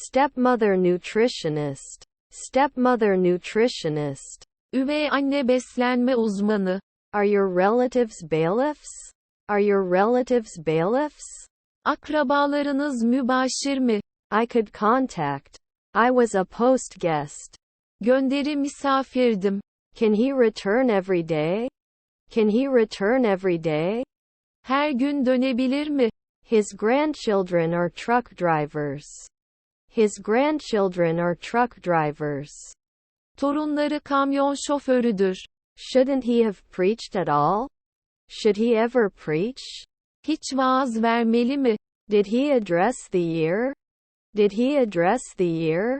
Stepmother nutritionist. Stepmother nutritionist. Üvey anne beslenme uzmanı. Are your relatives bailiffs? Are your relatives bailiffs? Akrabalarınız mübaşir mi? I could contact. I was a post guest. Gönderi misafirdim. Can he return every day? Can he return every day? Her gün dönebilir mi? His grandchildren are truck drivers. His grandchildren are truck drivers. Torunları kamyon şoförüdür. Shouldn't he have preached at all? Should he ever preach? Hiç vaaz vermeli mi? Did he address the year? Did he address the year?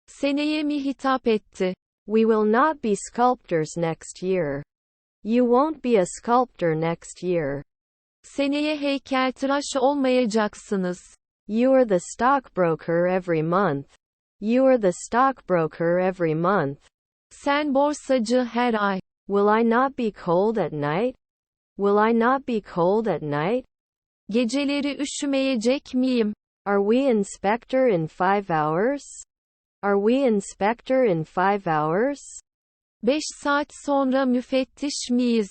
Seneye mi hitap etti? We will not be sculptors next year. You won't be a sculptor next year. Seneye heykeltıraş olmayacaksınız. You are the stockbroker every month. You are the stockbroker every month. Sen borsacı her ay. Will I not be cold at night? Will I not be cold at night? Geceleri üşümeyecek miyim? Are we inspector in 5 hours? Are we inspector in 5 hours? 5 saat sonra müfettiş miyiz?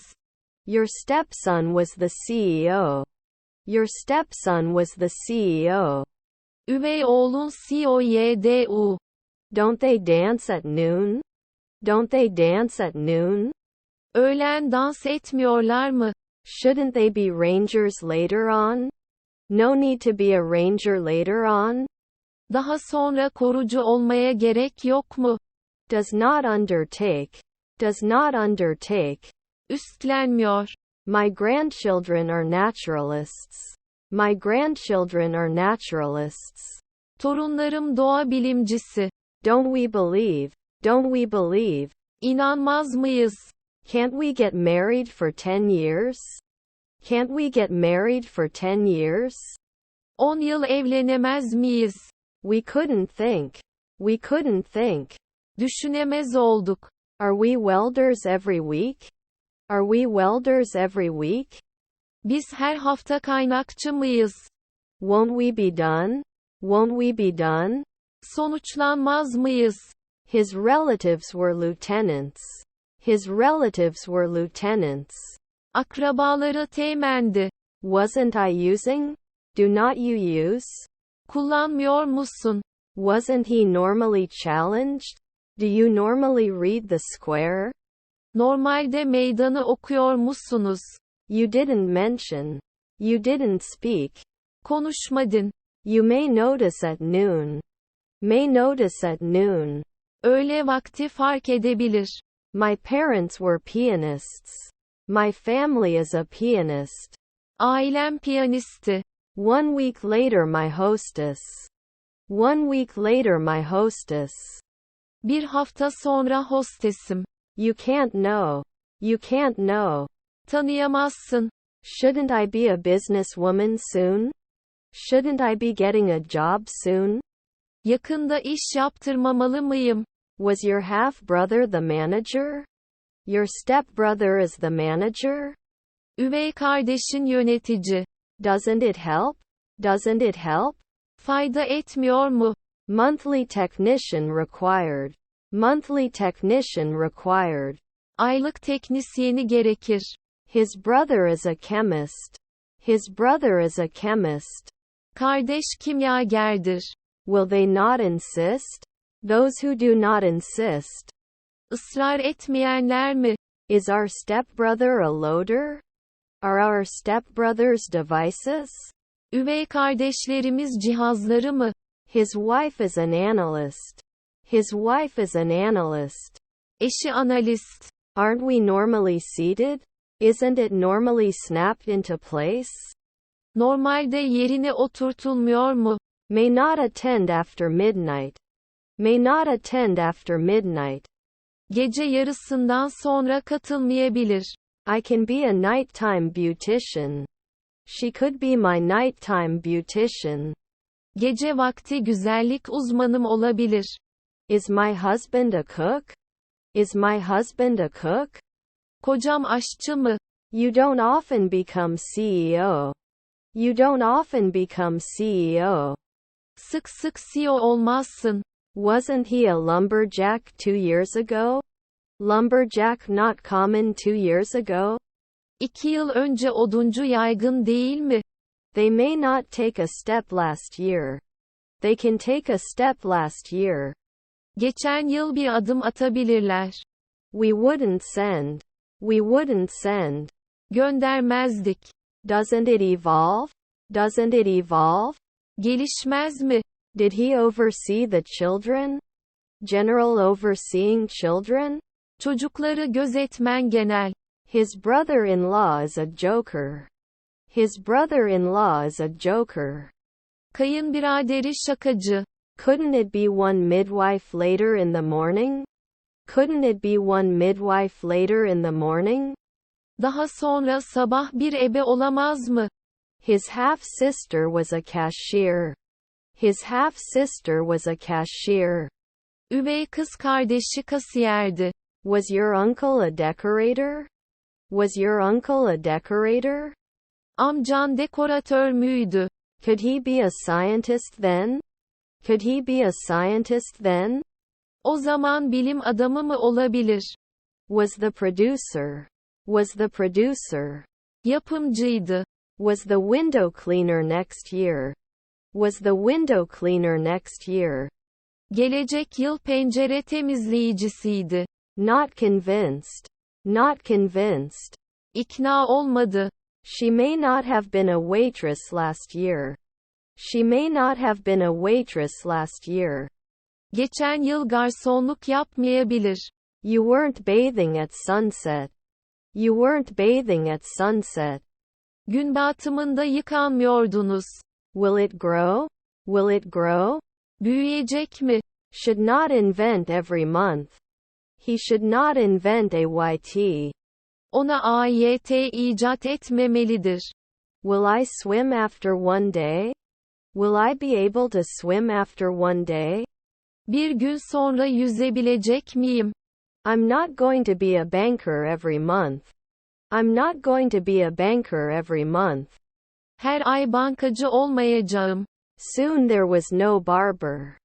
Your stepson was the CEO. Your stepson was the CEO. Üvey oğlun COYDU. Don't they dance at noon? Don't they dance at noon? Öğlen dans etmiyorlar mı? Shouldn't they be rangers later on? No need to be a ranger later on. Daha sonra korucu olmaya gerek yok mu? Does not undertake. Does not undertake. Üstlenmiyor. My grandchildren are naturalists. My grandchildren are naturalists. Torunlarım doğa bilimcisi. Don't we believe? Don't we believe? İnanmaz mıyız? Can't we get married for 10 years? Can't we get married for 10 years? 10 yıl evlenemez miyiz? We couldn't think. We couldn't think. Düşünemez olduk. Are we welders every week? Are we welders every week? Biz her hafta kaynakçı mıyız? Won't we be done? Won't we be done? Sonuçlanmaz mıyız? His relatives were lieutenants. His relatives were lieutenants. Akrabaları teğmendi. Wasn't I using? Do not you use? Kullanmıyor musun? Wasn't he normally challenged? Do you normally read the square? Normalde meydanı okuyor musunuz? You didn't mention. You didn't speak. Konuşmadın. You may notice at noon. May notice at noon. Öğle vakti fark edebilir. My parents were pianists. My family is a pianist. Ailem piyanisti. 1 week later my hostess. 1 week later my hostess. Bir hafta sonra hostesim. You can't know. You can't know. Tanıyamazsın. Shouldn't I be a businesswoman soon? Shouldn't I be getting a job soon? Yakında iş yaptırmamalı mıyım? Was your half-brother the manager? Your stepbrother is the manager? Üvey kardeşin yönetici. Doesn't it help? Doesn't it help? Fayda etmiyor mu? Monthly technician required. Monthly technician required. Aylık teknisyeni gerekir. His brother is a chemist. His brother is a chemist. Kardeş kimyagerdir. Will they not insist? Those who do not insist. Israr etmeyenler mi? Is our stepbrother a loader? Are our stepbrothers devices? Üvey kardeşlerimiz cihazları mı? His wife is an analyst. His wife is an analyst. Eşi analist. Aren't we normally seated? Isn't it normally snapped into place? Normalde yerine oturtulmuyor mu? May not attend after midnight. May not attend after midnight. Gece yarısından sonra katılmayabilir. I can be a nighttime beautician. She could be my nighttime beautician. Gece vakti güzellik uzmanım olabilir. Is my husband a cook? Is my husband a cook? Kocam aşçı mı? You don't often become CEO. You don't often become CEO. Sık sık CEO olmazsın. Wasn't he a lumberjack 2 years ago? Lumberjack not common 2 years ago? 2 yıl önce oduncu yaygın değil mi? They may not take a step last year. They can take a step last year. Geçen yıl bir adım atabilirler. We wouldn't send. We wouldn't send. Göndermezdik. Doesn't it evolve? Doesn't it evolve? Gelişmez mi? Did he oversee the children? General overseeing children? Çocukları gözetmen genel. His brother-in-law is a joker. His brother-in-law is a joker. Kayınbiraderi şakacı. Couldn't it be one midwife later in the morning? Couldn't it be one midwife later in the morning? Daha sonra sabah bir ebe olamaz mı? His half-sister was a cashier. His half-sister was a cashier. Üvey kız kardeşi kasiyerdi. Was your uncle a decorator? Was your uncle a decorator? Amcan dekoratör müydü? Could he be a scientist then? Could he be a scientist then? O zaman bilim adamı mı olabilir? Was the producer? Was the producer? Yapımcıydı. Was the window cleaner next year? Was the window cleaner next year? Gelecek yıl pencere temizleyicisiydi. Not convinced. Not convinced. İkna olmadı. She may not have been a waitress last year. She may not have been a waitress last year. Geçen yıl garsonluk yapmayabilir. You weren't bathing at sunset. You weren't bathing at sunset. Gün batımında yıkanmıyordunuz. Will it grow? Will it grow? Büyüyecek mi? Should not invent every month. He should not invent AYT. Ona AYT icat etmemelidir. Will I swim after one day? Will I be able to swim after one day? Bir gün sonra yüzebilecek miyim? I'm not going to be a banker every month. I'm not going to be a banker every month. Her ay bankacı olmayacağım. Soon there was no barber.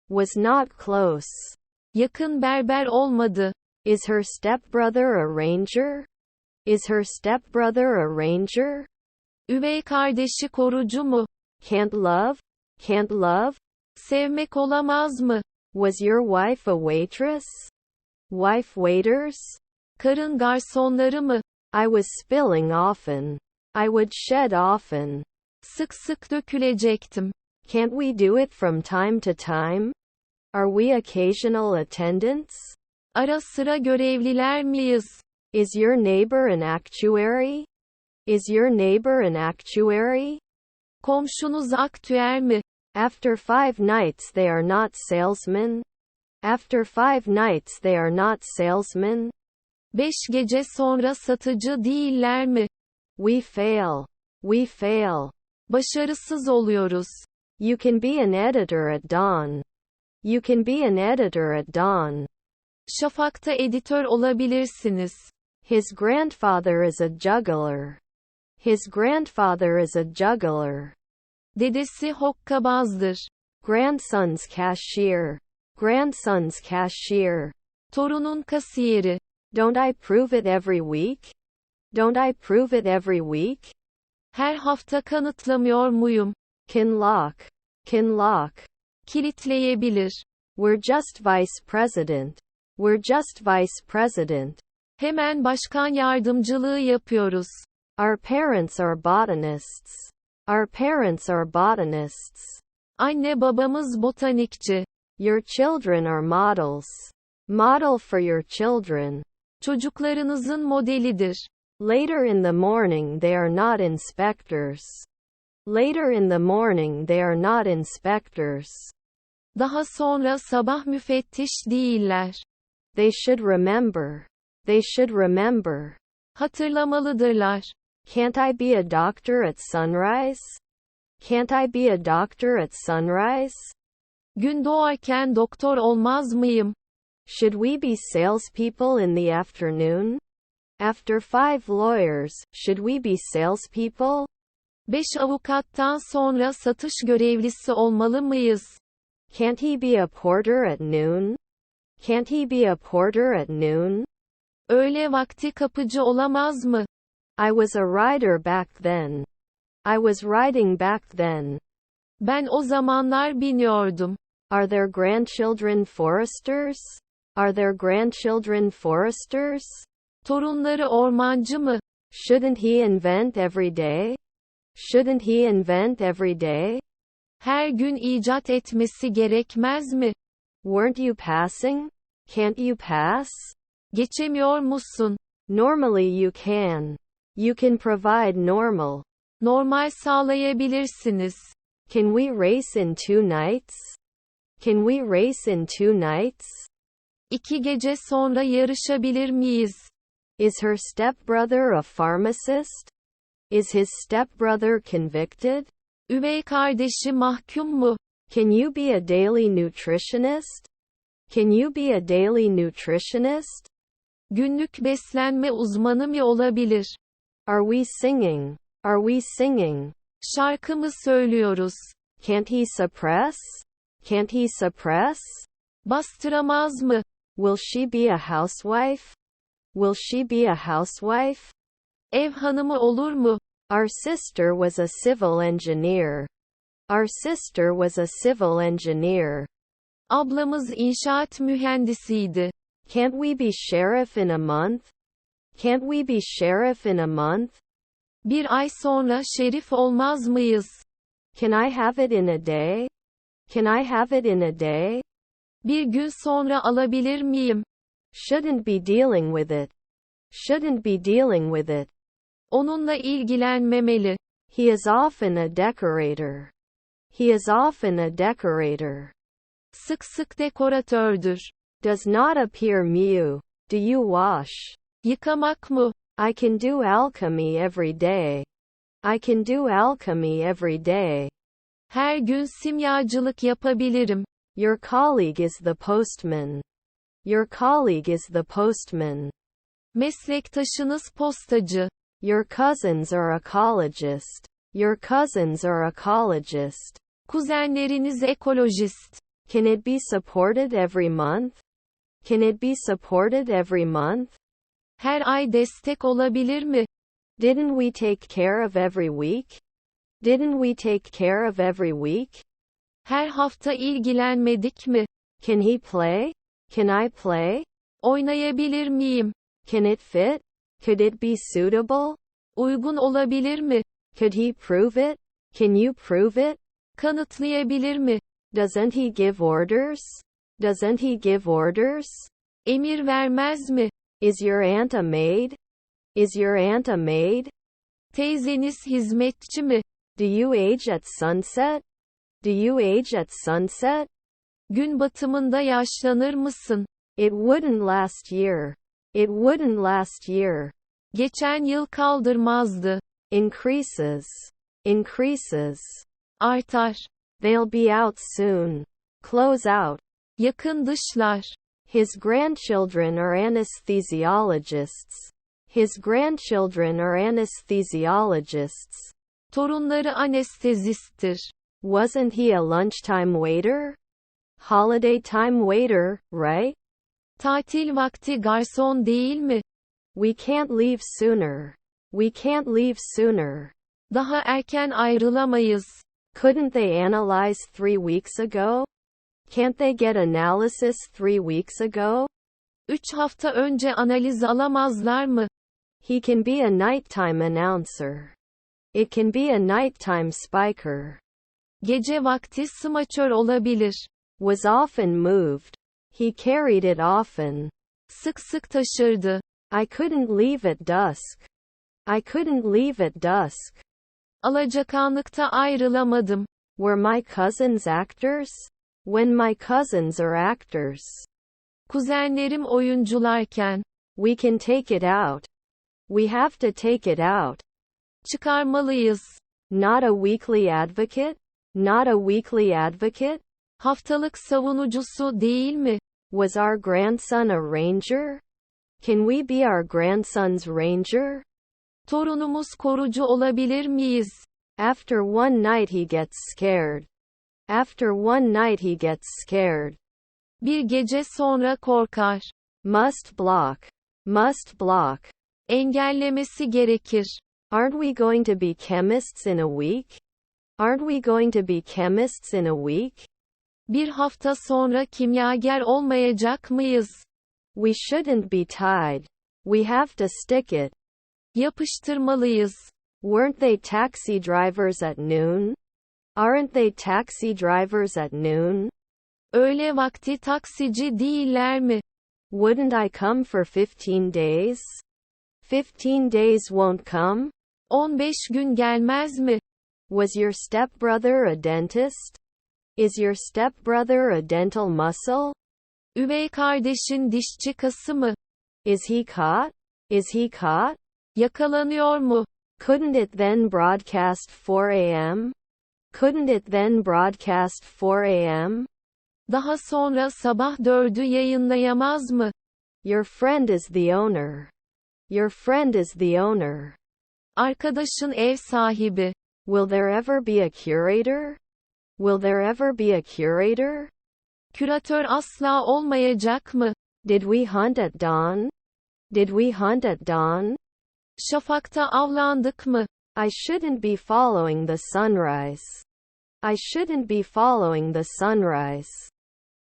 Was not close. Yakın berber olmadı. Is her stepbrother a ranger? Is her stepbrother a ranger? Üvey kardeşi korucu mu? Can't love? Can't love? Sevmek olamaz mı? Was your wife a waitress? Wife waiters? Karın garsonları mı? I was spilling often. I would shed often. Sık sık dökülecektim. Can't we do it from time to time? Are we occasional attendants? Ara sıra görevliler miyiz? Is your neighbor an actuary? Is your neighbor an actuary? Komşunuz aktüer mi? After 5 nights they are not salesmen. After 5 nights they are not salesmen. 5 gece sonra satıcı değiller mi? We fail. We fail. Başarısız oluyoruz. You can be an editor at dawn. You can be an editor at dawn. Şafakta editör olabilirsiniz. His grandfather is a juggler. His grandfather is a juggler. Dedesi hokkabazdır. Grandson's cashier. Grandson's cashier. Torunun kasiyeri. Don't I prove it every week? Don't I prove it every week? Her hafta kanıtlamıyor muyum? Can lock. Can lock. Kilitleyebilir. We're just vice president. We're just vice president. Hemen başkan yardımcılığı yapıyoruz. Our parents are botanists. Our parents are botanists. Anne babamız botanikçi. Your children are models. Model for your children. Çocuklarınızın modelidir. Later in the morning they are not inspectors. Later in the morning they are not inspectors. Daha sonra sabah müfettiş değiller. They should remember. They should remember. Hatırlamalıdırlar. Can't I be a doctor at sunrise? Can't I be a doctor at sunrise? Gün doğarken doktor olmaz mıyım? Should we be salespeople in the afternoon? After 5 lawyers, should we be salespeople? 5 avukattan sonra satış görevlisi olmalı mıyız? Can't he be a porter at noon? Can't he be a porter at noon? Öğle vakti kapıcı olamaz mı? I was a rider back then. I was riding back then. Ben o zamanlar biniyordum. Are their grandchildren foresters? Are their grandchildren foresters? Torunları ormancı mı? Shouldn't he invent every day? Shouldn't he invent every day? Her gün icat etmesi gerekmez mi? Weren't you passing? Can't you pass? Geçemiyor musun? Normally you can. You can provide normal. Normal sağlayabilirsiniz. Can we race in 2 nights? Can we race in 2 nights? 2 gece sonra yarışabilir miyiz? Is her stepbrother a pharmacist? Is his stepbrother convicted? Üvey kardeşi mahkum mu? Can you be a daily nutritionist? Can you be a daily nutritionist? Günlük beslenme uzmanı mı olabilir? Are we singing? Are we singing? Şarkı mı söylüyoruz? Can't he suppress? Can't he suppress? Bastıramaz mı? Will she be a housewife? Will she be a housewife? Ev hanımı olur mu? Our sister was a civil engineer. Our sister was a civil engineer. Ablamız inşaat mühendisiydi. Can't we be sheriff in a month? Can't we be sheriff in a month? Bir ay sonra şerif olmaz mıyız? Can I have it in a day? Can I have it in a day? Bir gün sonra alabilir miyim? Shouldn't be dealing with it. Shouldn't be dealing with it. Onunla ilgilenmemeli. He is often a decorator. He is often a decorator. Sık sık dekoratördür. Does not appear new. Do you wash? Yıkamak mı? I can do alchemy every day. I can do alchemy every day. Her gün simyacılık yapabilirim. Your colleague is the postman. Your colleague is the postman. Meslektaşınız postacı. Your cousins are ecologist. Your cousins are ecologist. Kuzenleriniz ekolojist. Can it be supported every month? Can it be supported every month? Her ay destek olabilir mi? Didn't we take care of every week? Didn't we take care of every week? Her hafta ilgilenmedik mi? Can he play? Can I play? Oynayabilir miyim? Can it fit? Could it be suitable? Uygun olabilir mi? Could he prove it? Can you prove it? Kanıtlayabilir mi? Doesn't he give orders? Doesn't he give orders? Emir vermez mi? Is your aunt a maid? Is your aunt a maid? Teyzeniz hizmetçi mi? Do you age at sunset? Do you age at sunset? Gün batımında yaşlanır mısın? It wouldn't last year. It wouldn't last year. Geçen yıl kaldırmazdı. Increases. Increases. Artar. They'll be out soon. Close out. Yakın dışlar. His grandchildren are anesthesiologists. His grandchildren are anesthesiologists. Torunları anestezisttir. Wasn't he a lunchtime waiter? Holiday time waiter, right? Tatil vakti garson değil mi? We can't leave sooner. We can't leave sooner. Daha erken ayrılamayız. Couldn't they analyze 3 weeks ago? Can't they get analysis 3 weeks ago? 3 hafta önce analiz alamazlar mı? He can be a nighttime announcer. It can be a nighttime spiker. Gece vakti smaçör olabilir. Was often moved. He carried it often. Sık sık taşırdı. I couldn't leave at dusk. I couldn't leave at dusk. Alacakaranlıkta ayrılamadım. Were my cousins actors? When my cousins are actors. Kuzenlerim oyuncularken. We can take it out. We have to take it out. Çıkarmalıyız. Not a weekly advocate? Not a weekly advocate? Haftalık savunucusu değil mi? Was our grandson a ranger? Can we be our grandson's ranger? Torunumuz korucu olabilir miyiz? After one night he gets scared. After one night he gets scared. Bir gece sonra korkar. Must block. Must block. Engellemesi gerekir. Aren't we going to be chemists in a week? Aren't we going to be chemists in a week? Bir hafta sonra kimyager olmayacak mıyız? We shouldn't be tied. We have to stick it. Yapıştırmalıyız. Weren't they taxi drivers at noon? Aren't they taxi drivers at noon? Öğle vakti taksici değiller mi? Wouldn't I come for 15 days? 15 days won't come? 15 gün gelmez mi? Was your stepbrother a dentist? Is your stepbrother a dental muscle? Üvey kardeşin dişçi kası mı? Is he caught? Is he caught? Yakalanıyor mu? Couldn't it then broadcast 4 a.m.? Couldn't it then broadcast 4 a.m.? Daha sonra sabah 4'ü yayınlayamaz mı? Your friend is the owner. Your friend is the owner. Arkadaşın ev sahibi. Will there ever be a curator? Will there ever be a curator? Küratör asla olmayacak mı? Did we hunt at dawn? Did we hunt at dawn? Şafakta avlandık mı? I shouldn't be following the sunrise. I shouldn't be following the sunrise.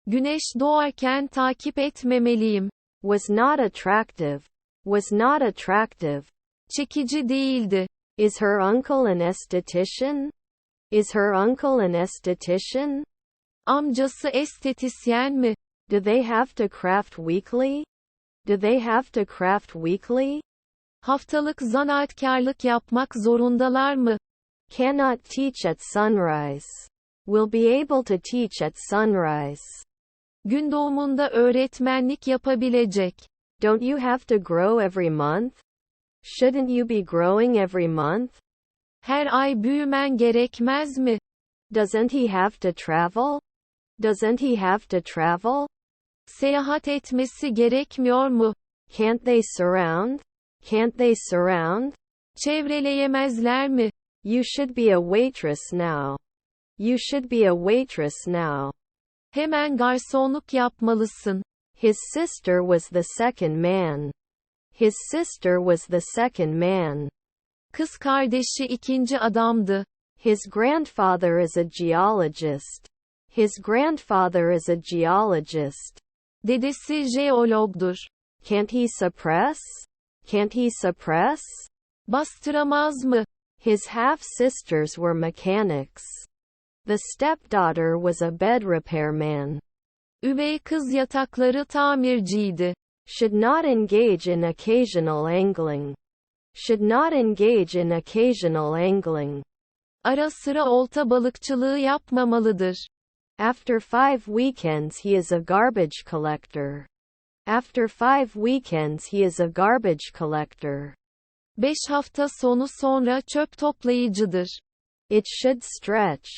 Güneş doğarken takip etmemeliyim. Was not attractive. Was not attractive. Çekici değildi. Is her uncle an esthetician? Is her uncle an esthetician? Amcası estetisyen mi? Do they have to craft weekly? Do they have to craft weekly? Haftalık zanaatkarlık yapmak zorundalar mı? Cannot teach at sunrise. Will be able to teach at sunrise. Gün doğumunda öğretmenlik yapabilecek. Don't you have to grow every month? Shouldn't you be growing every month? Her ay büyümen gerekmez mi? Doesn't he have to travel? Doesn't he have to travel? Seyahat etmesi gerekmiyor mu? Can't they surround? Can't they surround? Çevreleyemezler mi? You should be a waitress now. You should be a waitress now. Hemen garsonluk yapmalısın. His sister was the second man. His sister was the second man. Kız kardeşi ikinci adamdı. His grandfather is a geologist. His grandfather is a geologist. Dedesi jeologdur. Can't he suppress? Can't he suppress? Bastıramaz mı? His half-sisters were mechanics. The stepdaughter was a bed repairman. Üvey kız yatakları tamirciydi. Should not engage in occasional angling. Should not engage in occasional angling. Ara sıra olta balıkçılığı yapmamalıdır. After 5 weekends he is a garbage collector. After 5 weekends he is a garbage collector. 5 hafta sonu sonra çöp toplayıcıdır. It should stretch.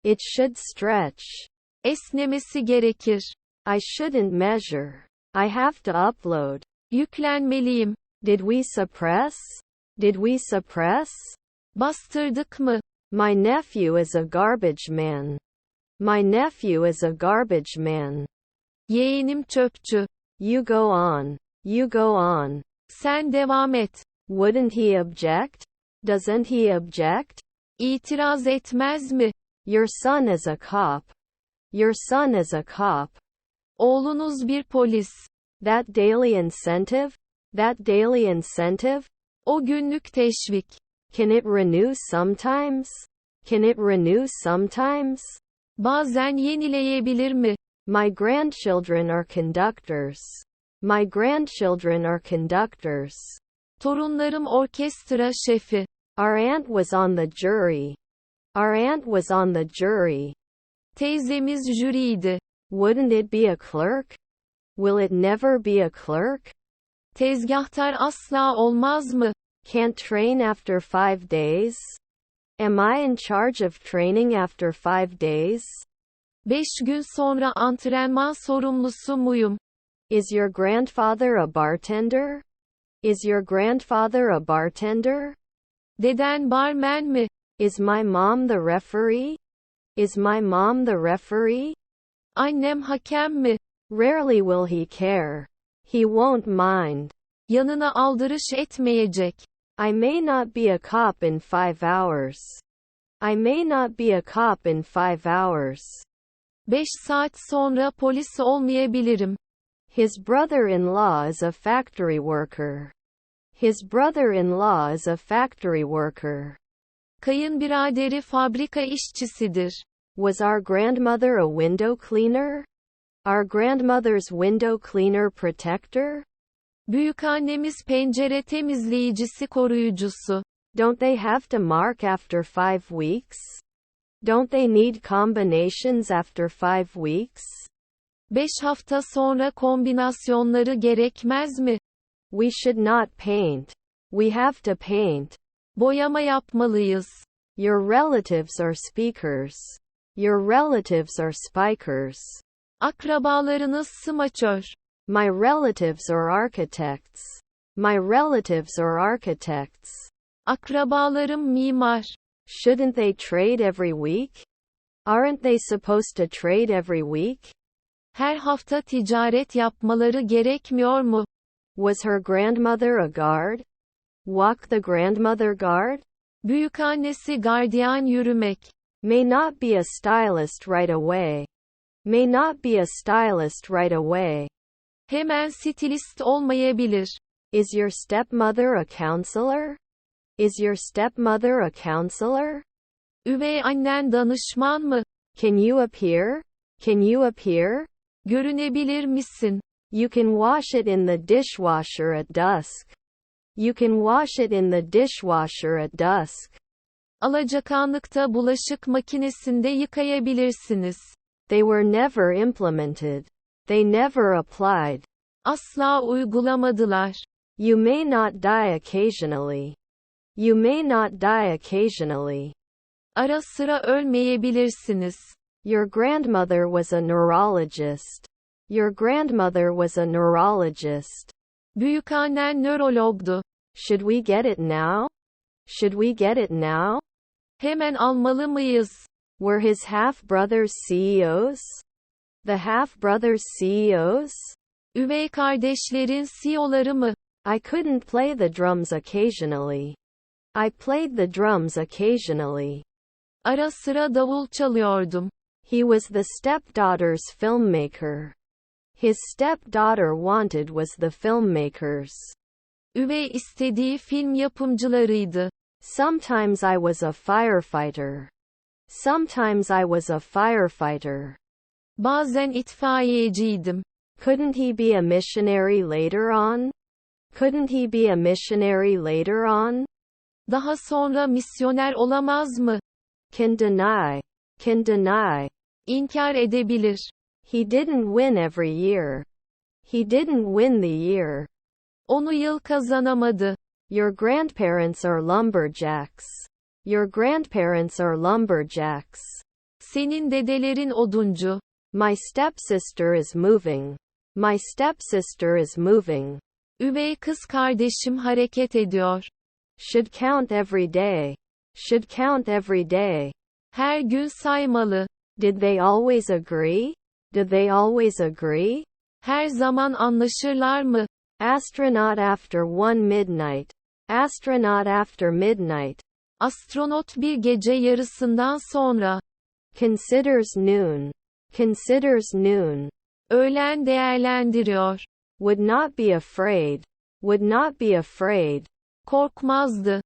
It should stretch. Esnemesi gerekir. I shouldn't measure. I have to upload. Yüklenmeliyim. Did we suppress? Did we suppress? Bastırdık mı? My nephew is a garbage man. My nephew is a garbage man. Yeğenim çöpçü. You go on. You go on. Sen devam et. Wouldn't he object? Doesn't he object? İtiraz etmez mi? Your son is a cop. Your son is a cop. Oğlunuz bir polis. That daily incentive? That daily incentive? O günlük teşvik. Can it renew sometimes? Can it renew sometimes? Bazen yenileyebilir mi? My grandchildren are conductors. My grandchildren are conductors. Torunlarım orkestra şefi. Our aunt was on the jury. Our aunt was on the jury. Teyzemiz jüriydi. Wouldn't it be a clerk? Will it never be a clerk? Tezgahtar asla olmaz mı? Can't train after 5 days? Am I in charge of training after 5 days? 5 gün sonra antrenman sorumlusu muyum? Is your grandfather a bartender? Is your grandfather a bartender? Deden barmen mi? Is my mom the referee? Is my mom the referee? Annem hakem mi? Rarely will he care. He won't mind. Yanına aldırış etmeyecek. I may not be a cop in 5 hours. I may not be a cop in 5 hours. 5 saat sonra polis olmayabilirim. His brother-in-law is a factory worker. His brother-in-law is a factory worker. Kayınbiraderi fabrika işçisidir. Was our grandmother a window cleaner? Our grandmother's window cleaner protector? Büyükannemiz pencere temizleyicisi koruyucusu. Don't they have to mark after 5 weeks? Don't they need combinations after 5 weeks? 5 hafta sonra kombinasyonları gerekmez mi? We should not paint. We have to paint. Boyama yapmalıyız. Your relatives are speakers. Your relatives are spikers. Akrabalarınız smaçör. My relatives are architects. My relatives are architects. Akrabalarım mimar. Shouldn't they trade every week? Aren't they supposed to trade every week? Her hafta ticaret yapmaları gerekmiyor mu? Was her grandmother a guard? Walk the grandmother guard? Büyükannesi gardiyan yürümek. May not be a stylist right away. May not be a stylist right away. Hemen stilist olmayabilir. Is your stepmother a counselor? Is your stepmother a counselor? Üvey annen danışman mı? Can you appear? Can you appear? Görünebilir misin? You can wash it in the dishwasher at dusk. You can wash it in the dishwasher at dusk. Alacakaranlıkta bulaşık makinesinde yıkayabilirsiniz. They were never implemented. They never applied. Asla uygulamadılar. You may not die occasionally. You may not die occasionally. Ara sıra ölmeyebilirsiniz. Your grandmother was a neurologist. Your grandmother was a neurologist. Büyükannen nörologdu. Should we get it now? Should we get it now? Hemen almalı mıyız? Were his half-brothers CEOs? The half-brothers CEOs? Üvey kardeşlerin CEO'ları mı? I couldn't play the drums occasionally. I played the drums occasionally. Ara sıra davul çalıyordum. He was the stepdaughter's filmmaker. His stepdaughter wanted was the filmmakers. Üvey istediği film yapımcılarıydı. Sometimes I was a firefighter. Sometimes I was a firefighter. Bazen itfaiyeciydim. Couldn't he be a missionary later on? Couldn't he be a missionary later on? Daha sonra misyoner olamaz mı? Can deny. Can deny. İnkar edebilir. He didn't win every year. He didn't win the year. Onu yıl kazanamadı. Your grandparents are lumberjacks. Your grandparents are lumberjacks. Senin dedelerin oduncu. My stepsister is moving. My stepsister is moving. Üvey kız kardeşim hareket ediyor. Should count every day. Should count every day. Her gün saymalı. Did they always agree? Did they always agree? Her zaman anlaşırlar mı? Astronaut after 1 midnight. Astronaut after midnight. Astronot bir gece yarısından sonra. Considers noon. Considers noon. Öğlen değerlendiriyor. Would not be afraid. Would not be afraid. Korkmazdı.